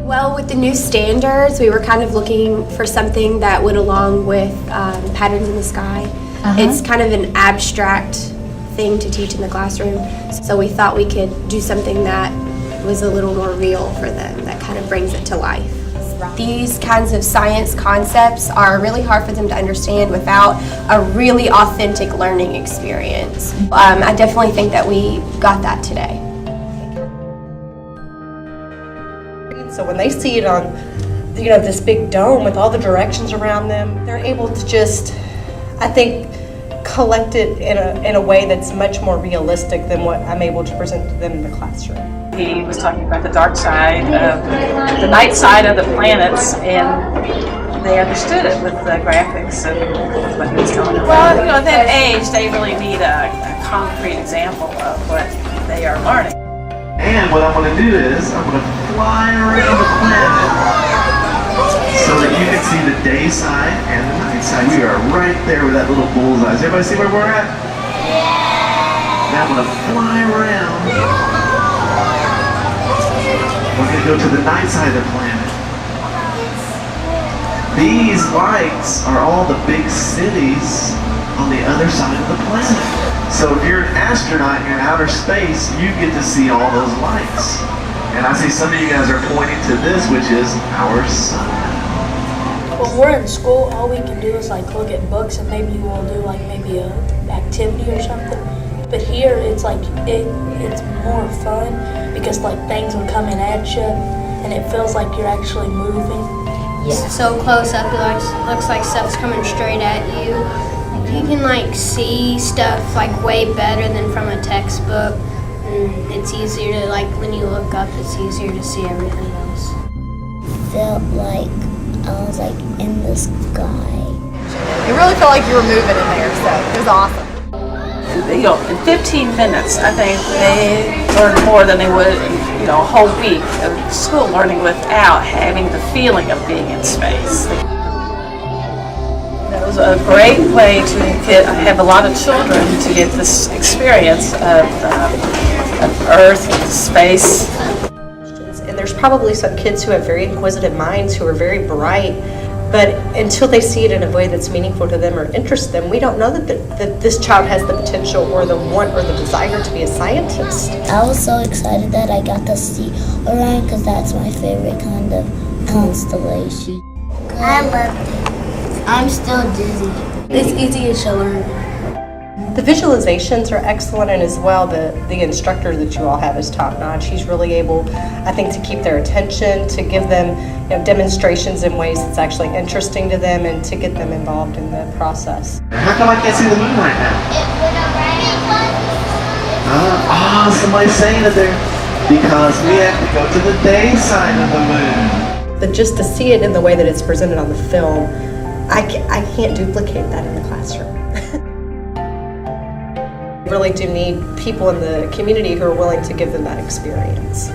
Well, with the new standards, we were kind of looking for something that went along with patterns in the sky. It's kind of an abstract thing to teach in the classroom, so we thought we could do something that was a little more real for them, that kind of brings it to life. These kinds of science concepts are really hard for them to understand without a really authentic learning experience. I definitely think that we got that today. So when they see it on, this big dome with all the directions around them, they're able to just, I think, collect it in a way that's much more realistic than what I'm able to present to them in the classroom. He was talking about the dark side, the night side of the planets, and they understood it with the graphics and what he was telling them. Well, at that age, they really need a concrete example of what they are learning. And what I'm going to do is I'm going to fly around the planet so that you can see the day side and the night side. We are right there with that little bullseye. Does everybody see where we're at? Yeah! Now I'm going to fly around. We're going to go to the night side of the planet. These lights are all the big cities on the other side of the planet. So if you're an astronaut and you're in outer space, you get to see all those lights. And I see some of you guys are pointing to this, which is our sun. When we're in school, all we can do is look at books and maybe we'll do maybe a activity or something. But here it's it's more fun because things are coming at you and it feels like you're actually moving. Yeah. So close up, it looks like stuff's coming straight at you. You can see stuff way better than from a textbook, and it's easier to when you look up, it's easier to see everything else. Felt like I was in the sky. It really felt like you were moving in there, so it was awesome. In 15 minutes, I think they learned more than they would in a whole week of school learning without having the feeling of being in space. It was a great way to have a lot of children to get this experience of Earth and space. And there's probably some kids who have very inquisitive minds who are very bright, but until they see it in a way that's meaningful to them or interests them, we don't know that this child has the potential or the want or the desire to be a scientist. I was so excited that I got to see Orion because that's my favorite kind of constellation. I loved it. I'm still dizzy. It's easy to learn. The visualizations are excellent, and as well the instructor that you all have is top-notch. He's really able, I think, to keep their attention, to give them demonstrations in ways that's actually interesting to them and to get them involved in the process. How come I can't see the moon right now? Somebody's saying it there. Because we have to go to the day side of the moon. But just to see it in the way that it's presented on the film, I can't duplicate that in the classroom. We really do need people in the community who are willing to give them that experience.